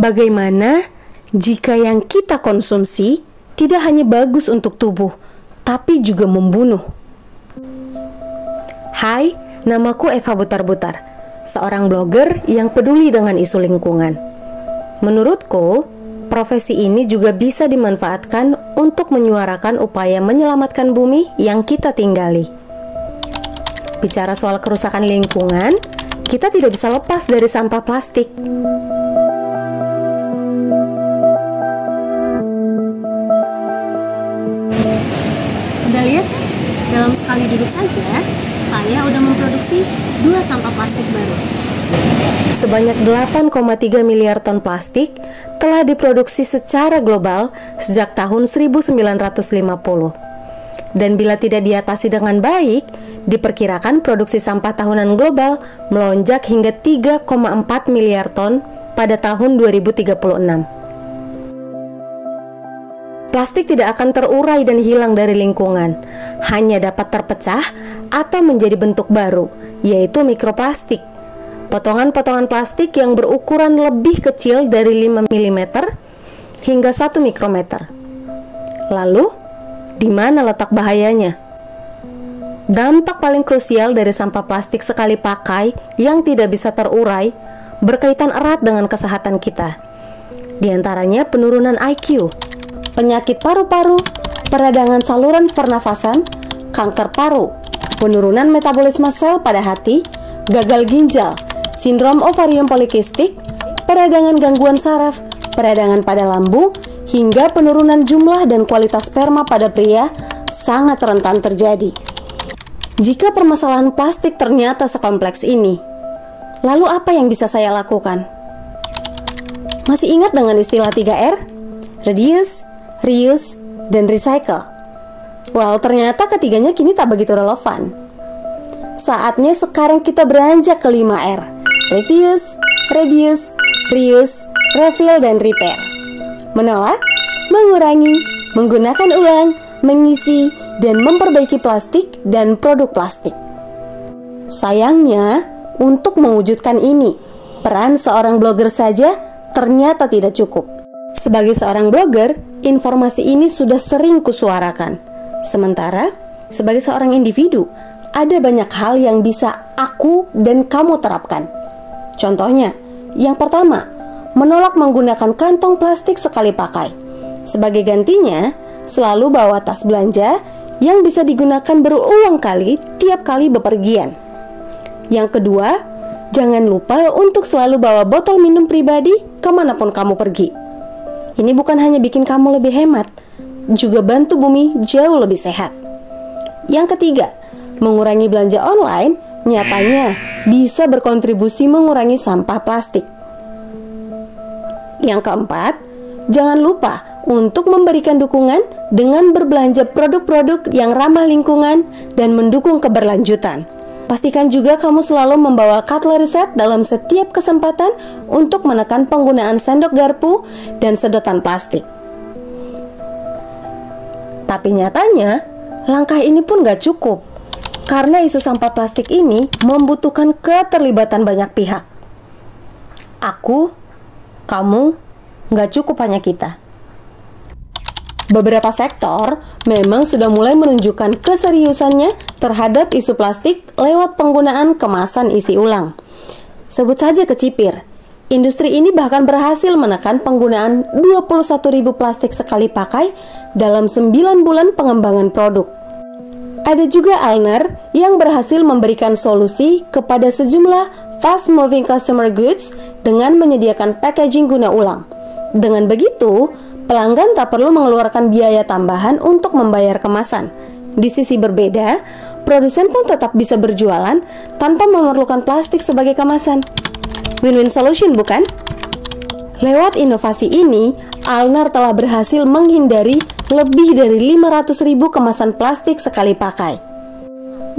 Bagaimana jika yang kita konsumsi tidak hanya bagus untuk tubuh, tapi juga membunuh? Hai, namaku Eva Butar-Butar, seorang blogger yang peduli dengan isu lingkungan. Menurutku, profesi ini juga bisa dimanfaatkan untuk menyuarakan upaya menyelamatkan bumi yang kita tinggali. Bicara soal kerusakan lingkungan, kita tidak bisa lepas dari sampah plastik. Udah lihat? Dalam sekali duduk saja, saya udah memproduksi 2 sampah plastik baru. Sebanyak 8,3 miliar ton plastik telah diproduksi secara global sejak tahun 1950. Dan bila tidak diatasi dengan baik, diperkirakan produksi sampah tahunan global melonjak hingga 3,4 miliar ton pada tahun 2036. Plastik tidak akan terurai dan hilang dari lingkungan, hanya dapat terpecah atau menjadi bentuk baru, yaitu mikroplastik. Potongan-potongan plastik yang berukuran lebih kecil dari 5 mm hingga 1 mikrometer. Lalu, di mana letak bahayanya? Dampak paling krusial dari sampah plastik sekali pakai yang tidak bisa terurai berkaitan erat dengan kesehatan kita. Di antaranya penurunan IQ, penyakit paru-paru, peradangan saluran pernafasan, kanker paru, penurunan metabolisme sel pada hati, gagal ginjal, sindrom ovarium polikistik, peradangan gangguan saraf, peradangan pada lambung, hingga penurunan jumlah dan kualitas sperma pada pria sangat rentan terjadi. Jika permasalahan plastik ternyata sekompleks ini, lalu apa yang bisa saya lakukan? Masih ingat dengan istilah 3R? Reduce, reuse, dan recycle. Well, ternyata ketiganya kini tak begitu relevan. Saatnya sekarang kita beranjak ke 5R. Refuse, reduce, reuse, refill, dan repair. Menolak, mengurangi, menggunakan ulang, mengisi, dan memperbaiki plastik dan produk plastik. Sayangnya, untuk mewujudkan ini, peran seorang blogger saja ternyata tidak cukup. Sebagai seorang blogger, informasi ini sudah sering kusuarakan. Sementara, sebagai seorang individu, ada banyak hal yang bisa aku dan kamu terapkan. Contohnya, yang pertama, menolak menggunakan kantong plastik sekali pakai. Sebagai gantinya, selalu bawa tas belanja yang bisa digunakan berulang kali tiap kali bepergian. Yang kedua, jangan lupa untuk selalu bawa botol minum pribadi kemanapun kamu pergi. Ini bukan hanya bikin kamu lebih hemat, juga bantu bumi jauh lebih sehat. Yang ketiga, mengurangi belanja online nyatanya bisa berkontribusi mengurangi sampah plastik. Yang keempat, jangan lupa untuk memberikan dukungan dengan berbelanja produk-produk yang ramah lingkungan dan mendukung keberlanjutan. Pastikan juga kamu selalu membawa cutlery set dalam setiap kesempatan untuk menekan penggunaan sendok garpu dan sedotan plastik. Tapi nyatanya, langkah ini pun gak cukup, karena isu sampah plastik ini membutuhkan keterlibatan banyak pihak. Aku, kamu, gak cukup hanya kita. Beberapa sektor memang sudah mulai menunjukkan keseriusannya terhadap isu plastik lewat penggunaan kemasan isi ulang. Sebut saja kecipir. Industri ini bahkan berhasil menekan penggunaan 21.000 plastik sekali pakai dalam 9 bulan pengembangan produk. Ada juga Alner yang berhasil memberikan solusi kepada sejumlah fast-moving consumer goods dengan menyediakan packaging guna ulang. Dengan begitu, pelanggan tak perlu mengeluarkan biaya tambahan untuk membayar kemasan. Di sisi berbeda, produsen pun tetap bisa berjualan tanpa memerlukan plastik sebagai kemasan. Win-win solution, bukan? Lewat inovasi ini, Alner telah berhasil menghindari lebih dari 500.000 kemasan plastik sekali pakai.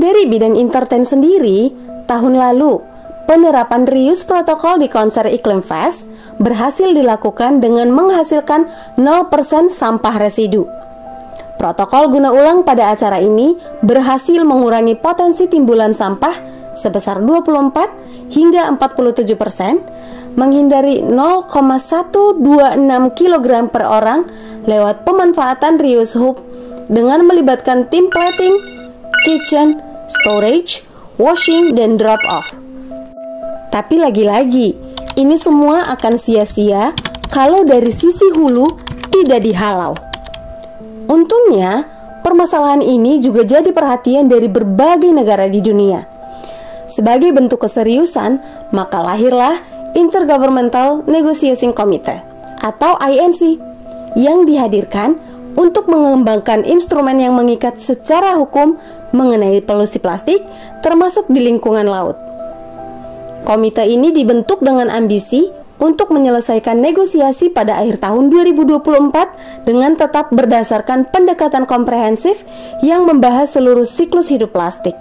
Dari bidang entertain sendiri, tahun lalu, penerapan reuse protokol di konser Iklim Fest berhasil dilakukan dengan menghasilkan 0% sampah residu. Protokol guna ulang pada acara ini berhasil mengurangi potensi timbulan sampah sebesar 24 hingga 47%, menghindari 0,126 kg per orang lewat pemanfaatan reuse hoop dengan melibatkan tim plating, kitchen, storage, washing, dan drop off. Tapi lagi-lagi, ini semua akan sia-sia kalau dari sisi hulu tidak dihalau. Untungnya, permasalahan ini juga jadi perhatian dari berbagai negara di dunia. Sebagai bentuk keseriusan, maka lahirlah Intergovernmental Negotiating Committee atau INC yang dihadirkan untuk mengembangkan instrumen yang mengikat secara hukum mengenai polusi plastik termasuk di lingkungan laut. Komite ini dibentuk dengan ambisi untuk menyelesaikan negosiasi pada akhir tahun 2024 dengan tetap berdasarkan pendekatan komprehensif yang membahas seluruh siklus hidup plastik.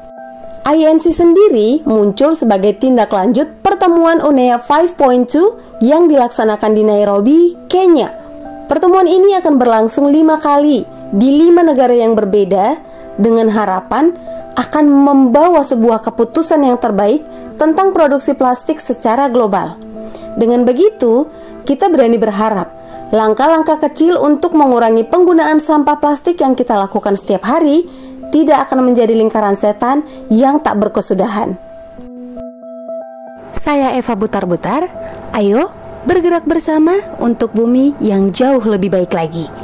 INC sendiri muncul sebagai tindak lanjut pertemuan UNEA 5.2 yang dilaksanakan di Nairobi, Kenya. Pertemuan ini akan berlangsung 5 kali di 5 negara yang berbeda dengan harapan akan membawa sebuah keputusan yang terbaik tentang produksi plastik secara global. Dengan begitu, kita berani berharap langkah-langkah kecil untuk mengurangi penggunaan sampah plastik yang kita lakukan setiap hari tidak akan menjadi lingkaran setan yang tak berkesudahan. Saya Eva Butar-Butar, ayo bergerak bersama untuk bumi yang jauh lebih baik lagi.